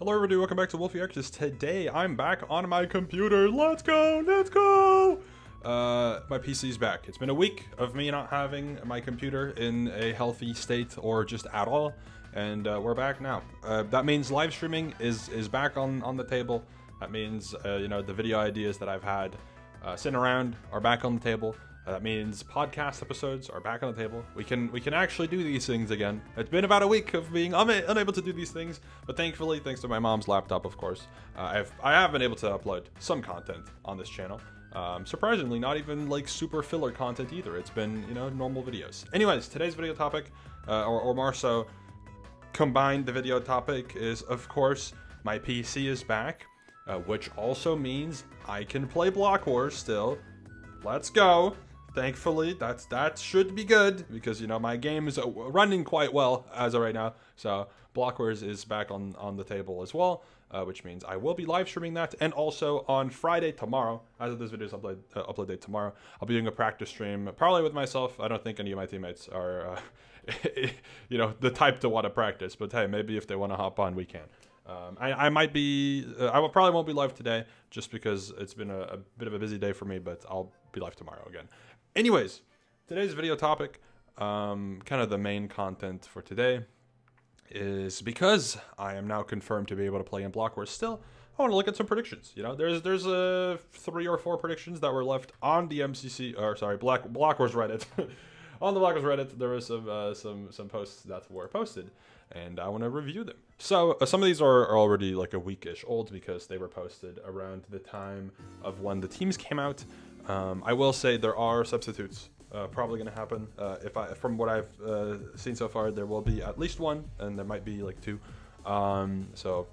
Hello everybody, welcome back to Wolfeei. Today I'm back on my computer. Let's go, let's go! My PC's back. It's been a week of me not having my computer in a healthy state or just at all, and we're back now. That means live streaming is back on the table. That means you know, the video ideas that I've had sitting around are back on the table. That means podcast episodes are back on the table. We can actually do these things again. It's been about a week of being unable to do these things, but thankfully, thanks to my mom's laptop, of course, I have been able to upload some content on this channel. Surprisingly, not even like super filler content either. It's been, you know, normal videos. Anyways, today's video topic, or more so, combined the video topic is, of course, my PC is back, which also means I can play Block Wars still. Let's go. Thankfully, that should be good because, you know, my game is running quite well as of right now. So Block Wars is back on the table as well, which means I will be live streaming that. And also on Friday, tomorrow, as of this video's upload date tomorrow, I'll be doing a practice stream, probably with myself. I don't think any of my teammates are, you know, the type to want to practice. But hey, maybe if they want to hop on, we can. I might be, probably won't be live today just because it's been a bit of a busy day for me, but I'll be live tomorrow again. Anyways, today's video topic, kind of the main content for today, is because I am now confirmed to be able to play in Block Wars still, I want to look at some predictions. You know, there's 3 or 4 predictions that were left on the MCC, or sorry, Block Wars Reddit. On the Block Wars Reddit, there was some posts that were posted, and I want to review them. So some of these are already like a week-ish old because they were posted around the time of when the teams came out. I will say there are substitutes probably going to happen. From what I've seen so far, there will be at least 1, and there might be like 2. So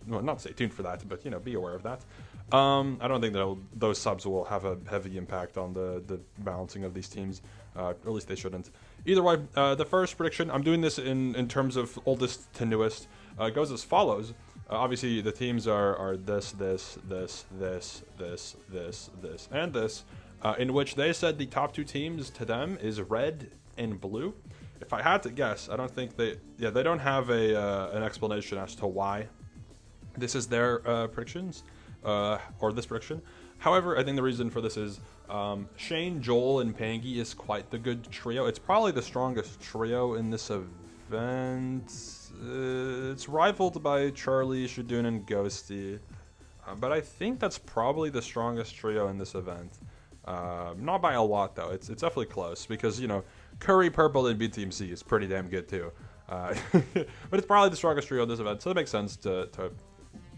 not stay tuned for that, but you know, be aware of that. I don't think that those subs will have a heavy impact on the balancing of these teams. Or at least they shouldn't. Either way, the first prediction, I'm doing this in terms of oldest to newest, goes as follows. Obviously, the teams are this, and this, in which they said the top 2 teams to them is red and blue. If I had to guess, I don't think they don't have an explanation as to why this is their predictions, or this prediction. However, I think the reason for this is Shane, Joel, and Pangy is quite the good trio. It's probably the strongest trio in this event. It's rivaled by Charlie, Shadun, and Ghosty. But I think that's probably the strongest trio in this event. Not by a lot, though. It's definitely close because, you know, Curry, Purple, and BTMC is pretty damn good, too. But it's probably the strongest trio in this event, so it makes sense to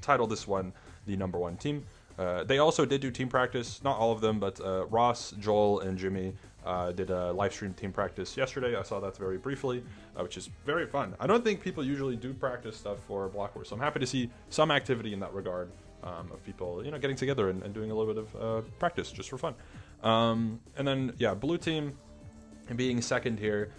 title this one the #1 team. They also did do team practice, not all of them, but Ross, Joel, and Jimmy did a live stream team practice yesterday. I saw that very briefly, which is very fun. I don't think people usually do practice stuff for Block Wars, so I'm happy to see some activity in that regard of people, you know, getting together and doing a little bit of practice just for fun. And then, yeah, blue team being second here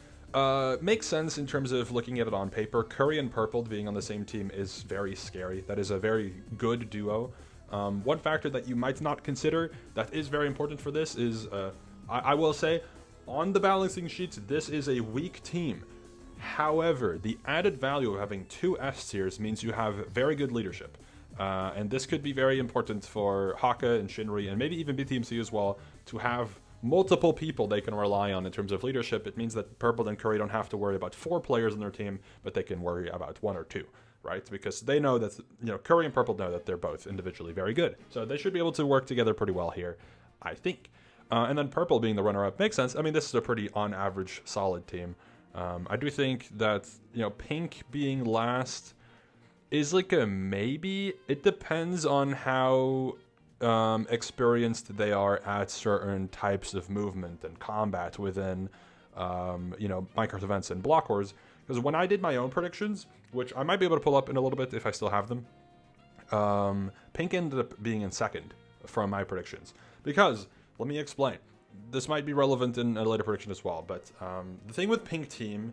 makes sense in terms of looking at it on paper. Curry and Purple being on the same team is very scary. That is a very good duo. One factor that you might not consider that is very important for this is, I will say, on the balancing sheets, this is a weak team. However, the added value of having 2 S tiers means you have very good leadership. And this could be very important for Haka and Shinri, and maybe even BTMC as well, to have multiple people they can rely on in terms of leadership. It means that Purple and Curry don't have to worry about 4 players in their team, but they can worry about 1 or 2. Right? Because they know that, you know, Curry and Purple know that they're both individually very good. So they should be able to work together pretty well here, I think. And then Purple being the runner-up makes sense. I mean, this is a pretty on-average solid team. I do think that, you know, Pink being last is like a maybe. It depends on how experienced they are at certain types of movement and combat within, you know, Minecraft events and Block Wars. Because when I did my own predictions, which I might be able to pull up in a little bit if I still have them, Pink ended up being in second from my predictions. Because, let me explain. This might be relevant in a later prediction as well, but the thing with Pink team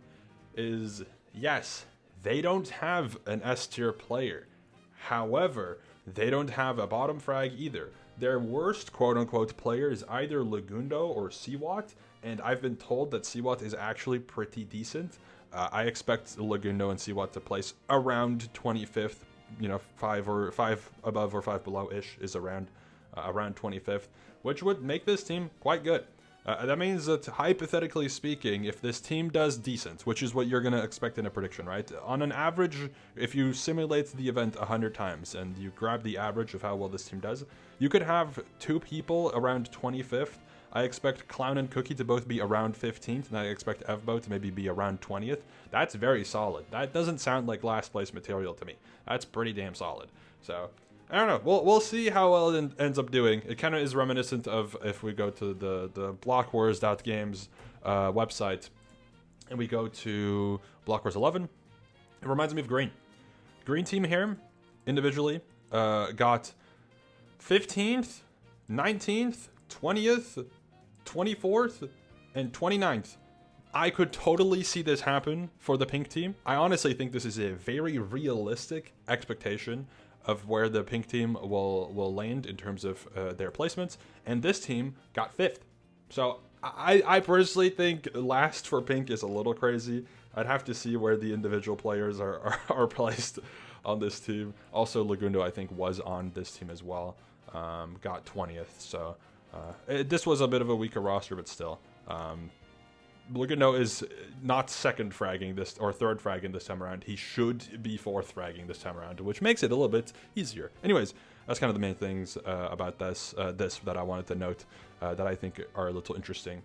is, yes, they don't have an S tier player. However, they don't have a bottom frag either. Their worst quote-unquote player is either Lagundo or Seawat, and I've been told that Seawat is actually pretty decent. I expect Lagundo and Seawat to place around 25th, 5 above or 5 below ish is around 25th, which would make this team quite good. That means that, hypothetically speaking, if this team does decent, which is what you're going to expect in a prediction, right? On an average, if you simulate the event 100 times and you grab the average of how well this team does, you could have 2 people around 25th. I expect Clown and Cookie to both be around 15th, and I expect Evbo to maybe be around 20th. That's very solid. That doesn't sound like last place material to me. That's pretty damn solid. So, I don't know. We'll see how well it ends up doing. It kind of is reminiscent of if we go to the blockwars.games website and we go to blockwars 11. It reminds me of Green. Green team here, individually, got 15th, 19th, 20th, 24th, and 29th. I could totally see this happen for the pink team. I honestly think this is a very realistic expectation of where the pink team will land in terms of their placements, and this team got 5th. So I personally think last for pink is a little crazy. I'd have to see where the individual players are placed on this team. Also, Lagundo, I think, was on this team as well. Got 20th, so this was a bit of a weaker roster, but still. Lagundo is not second fragging this or third fragging this time around. He should be 4th fragging this time around, which makes it a little bit easier. Anyways, that's kind of the main things about this that I wanted to note that I think are a little interesting.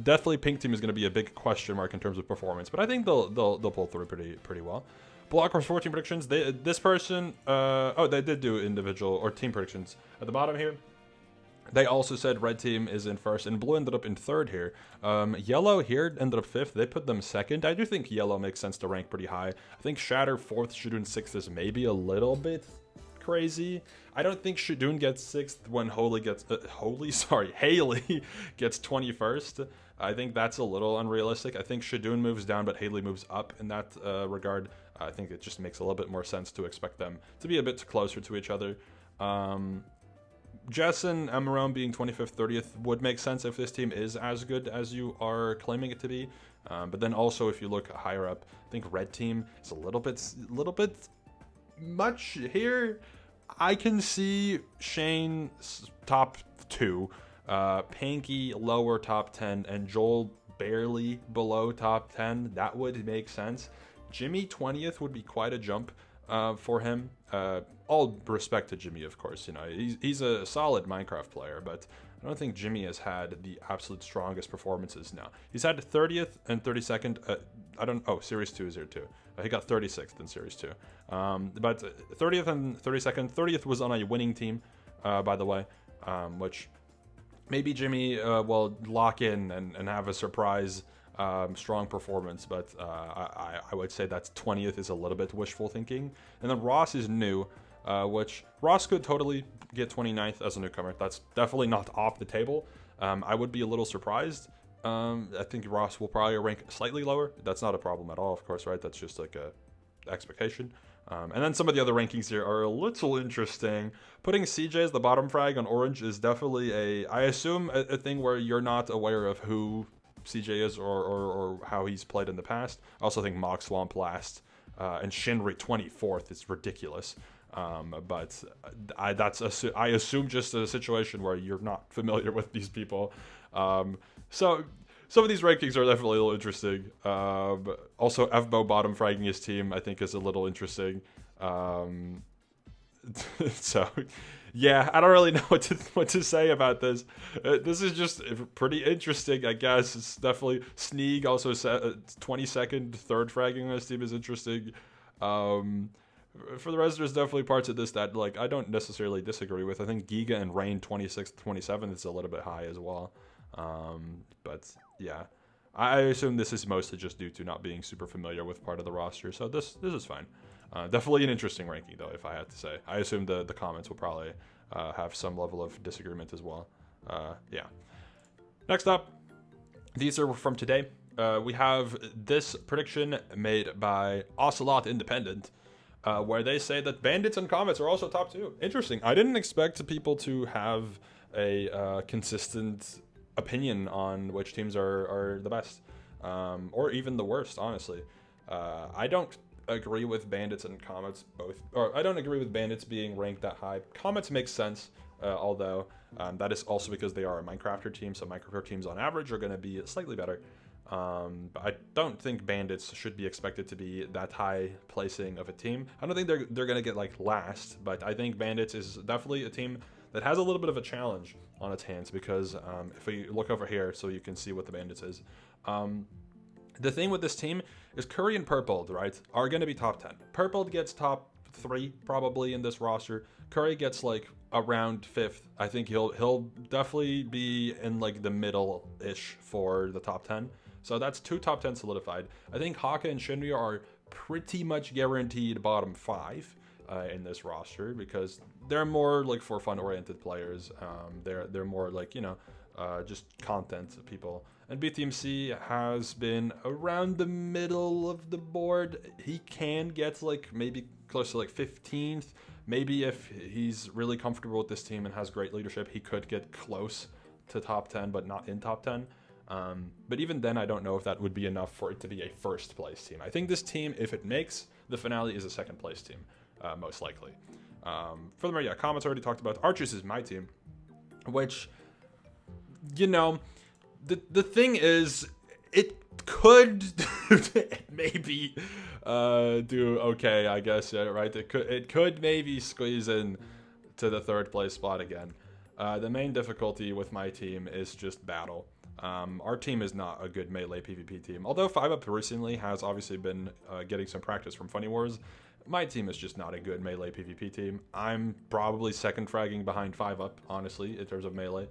Definitely, pink team is going to be a big question mark in terms of performance, but I think they'll pull through pretty well. Blockwars 14 predictions. This person, they did do individual or team predictions at the bottom here. They also said red team is in 1st, and blue ended up in 3rd here. Yellow here ended up 5th. They put them 2nd. I do think yellow makes sense to rank pretty high. I think Shatter 4th, Shadoon 6th is maybe a little bit crazy. I don't think Shadoon gets 6th when Haley gets 21st. I think that's a little unrealistic. I think Shadoon moves down, but Haley moves up in that regard. I think it just makes a little bit more sense to expect them to be a bit closer to each other. Jess and Amarone being 25th, 30th would make sense if this team is as good as you are claiming it to be. But then also, if you look higher up, I think red team is a little bit much here. I can see Shane top 2, Panky lower top 10, and Joel barely below top 10. That would make sense. Jimmy 20th would be quite a jump for him. All respect to Jimmy, of course. You know, he's a solid Minecraft player, but I don't think Jimmy has had the absolute strongest performances now. He's had 30th and 32nd. Series 2 is here too. He got 36th in Series 2. But 30th and 32nd. 30th was on a winning team, by the way, which maybe Jimmy will lock in and have a surprise strong performance, but I would say that 20th is a little bit wishful thinking. And then Ross is new, which Ross could totally get 29th as a newcomer. That's definitely not off the table. I would be a little surprised. I think Ross will probably rank slightly lower. That's not a problem at all, of course, right? That's just like a expectation. And then some of the other rankings here are a little interesting. Putting CJ as the bottom frag on orange is definitely I assume a thing where you're not aware of who CJ is or how he's played in the past. I also think Mog Swamp last and Shinri 24th is ridiculous. But I assume just a situation where you're not familiar with these people. So some of these rankings are definitely a little interesting. Also, Evbo bottom fragging his team, I think, is a little interesting. So, yeah, I don't really know what to say about this. This is just pretty interesting, I guess. It's definitely Sneeg, also 22nd, 3rd fragging on his team is interesting. For the rest, there's definitely parts of this that I don't necessarily disagree with. I think Giga and Rain 26th, 27th is a little bit high as well. But yeah, I assume this is mostly just due to not being super familiar with part of the roster. So this is fine. Definitely an interesting ranking, though, if I had to say. I assume the comments will probably have some level of disagreement as well. Yeah. Next up, these are from today. We have this prediction made by Ocelot Independent, where they say that Bandits and Comets are also top 2. Interesting. I didn't expect people to have a consistent opinion on which teams are the best, or even the worst, honestly. I don't agree with Bandits and Comets both, or I don't agree with Bandits being ranked that high. Comets makes sense, although that is also because they are a Minecrafter team, so Minecrafter teams on average are going to be slightly better. But I don't think Bandits should be expected to be that high placing of a team. I don't think they're going to get like last, but I think Bandits is definitely a team that has a little bit of a challenge on its hands because if we look over here so you can see what the Bandits is. The thing with this team is Curry and Purple, right, are going to be top 10. Purple gets top 3 probably in this roster. Curry gets like around 5th. I think he'll definitely be in like the middle-ish for the top 10. So that's 2 top 10 solidified. I think Haka and Shinryu are pretty much guaranteed bottom 5 in this roster because they're more like for fun oriented players. They're more like, you know, just content people. And BTMC has been around the middle of the board. He can get like maybe close to like 15th. Maybe if he's really comfortable with this team and has great leadership, he could get close to top 10, but not in top 10. But even then, I don't know if that would be enough for it to be a first place team. I think this team, if it makes the finale, is a second place team, most likely. Furthermore, yeah, Comets already talked about. Archers is my team, which, you know, the thing is, it could maybe do okay, I guess, yeah, right? It could maybe squeeze in to the 3rd place spot again. The main difficulty with my team is just battle. Our team is not a good melee PvP team. Although 5UP recently has obviously been getting some practice from Funny Wars, my team is just not a good melee PvP team. I'm probably second fragging behind 5UP, honestly, in terms of melee,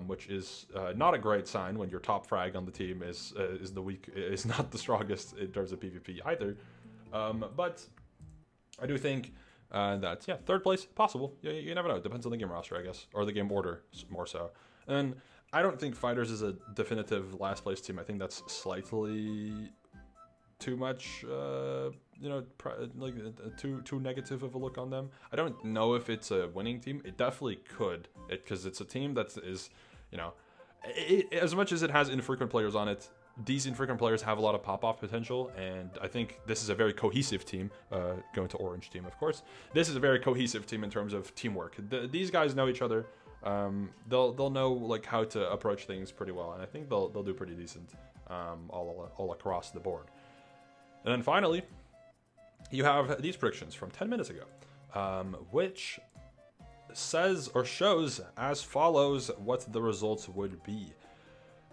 which is not a great sign when your top frag on the team is not the strongest in terms of PvP either. But I do think that, yeah, 3rd place, possible. You never know. It depends on the game roster, I guess, or the game order more so. And I don't think Fighters is a definitive last place team. I think that's slightly too much, you know, like too negative of a look on them. I don't know if it's a winning team. It definitely could, because it's a team that is, you know, as much as it has infrequent players on it, these infrequent players have a lot of pop-off potential, and I think this is a very cohesive team, going to Orange team, of course. This is a very cohesive team in terms of teamwork. These guys know each other. They'll know like how to approach things pretty well, and I think they'll do pretty decent all across the board. And then finally, you have these predictions from 10 minutes ago, which says or shows as follows what the results would be.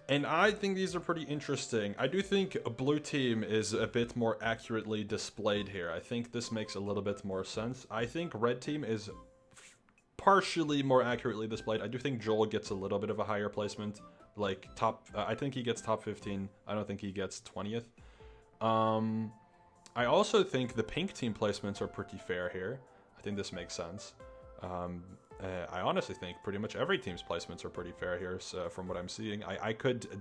And I think these are pretty interesting. I do think a blue team is a bit more accurately displayed here. I think this makes a little bit more sense. I think red team is partially more accurately displayed. I do think Joel gets a little bit of a higher placement, like top. I think he gets top 15. I don't think he gets 20th. I also think the pink team placements are pretty fair here. I think this makes sense. I honestly think pretty much every team's placements are pretty fair here, so from what I'm seeing.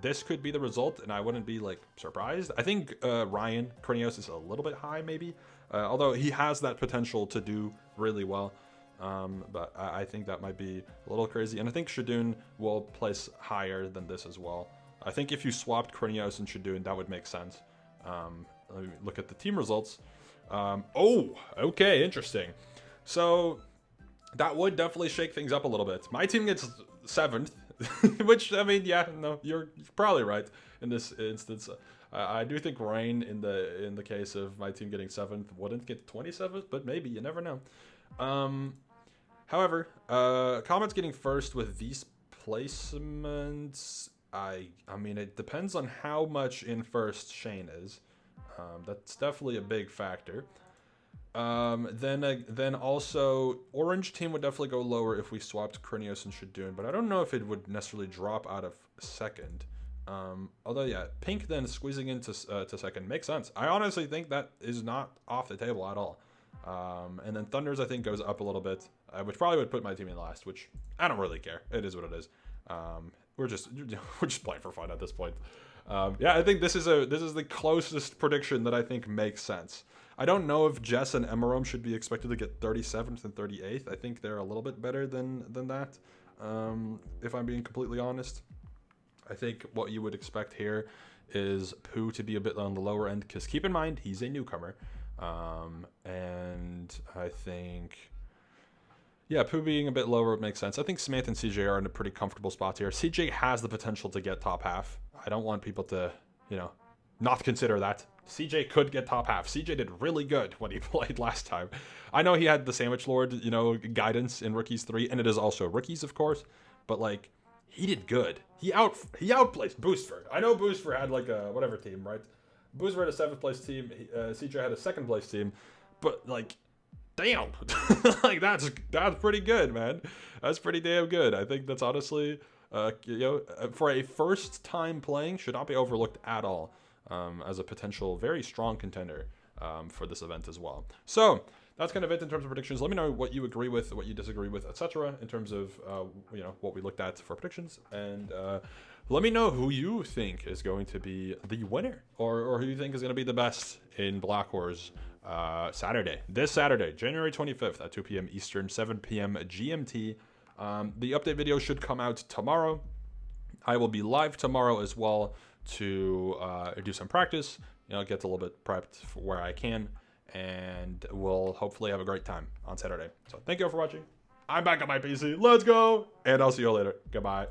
This could be the result, and I wouldn't be like surprised. I think Ryan Krinios is a little bit high, maybe, although he has that potential to do really well. But I think that might be a little crazy, and I think Shadun will place higher than this as well. I think if you swapped Krinios and Shadun, that would make sense. Let me look at the team results. Oh, okay, interesting. So that would definitely shake things up a little bit. My team gets 7th, which, I mean, yeah, no, you're probably right in this instance. I do think Rain, in the case of my team getting 7th, wouldn't get 27th, but maybe, you never know. However, Comets getting 1st with these placements, I mean, it depends on how much in 1st Shane is. That's definitely a big factor. Then also, Orange team would definitely go lower if we swapped Krinios and Shadun, but I don't know if it would necessarily drop out of 2nd. Although, yeah, Pink then squeezing into to 2nd makes sense. I honestly think that is not off the table at all. And then Thunders, I think, goes up a little bit, which probably would put my team in last, which I don't really care. It is what it is. We're just playing for fun at this point. Yeah, I think this is the closest prediction that I think makes sense. I don't know if Jess and Emerom should be expected to get 37th and 38th. I think they're a little bit better than that, if I'm being completely honest. I think what you would expect here is Pooh to be a bit on the lower end, because keep in mind, he's a newcomer. And I think, yeah, Pooh being a bit lower would make sense. I think Samantha and CJ are in a pretty comfortable spot here. CJ has the potential to get top half. I don't want people to, not consider that. CJ could get top half. CJ did really good when he played last time. I know he had the Sandwich Lord, guidance in Rookies 3, and it is also Rookies, of course, but like, he did good. He outplaced Boostford. I know Boostford had like a whatever team, right? Boostford had a 7th place team. CJ had a 2nd place team, but like, damn, like that's pretty good, man. That's pretty damn good. I think that's honestly, for a first time playing, should not be overlooked at all, as a potential very strong contender for this event as well. So that's kind of it in terms of predictions. Let me know what you agree with, what you disagree with, etc. in terms of what we looked at for predictions, and let me know who you think is going to be the winner, or who you think is going to be the best in Block Wars this Saturday, January 25th at 2 p.m. Eastern, 7 p.m. GMT. The update video should come out tomorrow. I will be live tomorrow as well to do some practice, get a little bit prepped for where I can, and we'll hopefully have a great time on Saturday. So thank you all for watching. I'm back on my PC. Let's go, and I'll see you all later. Goodbye.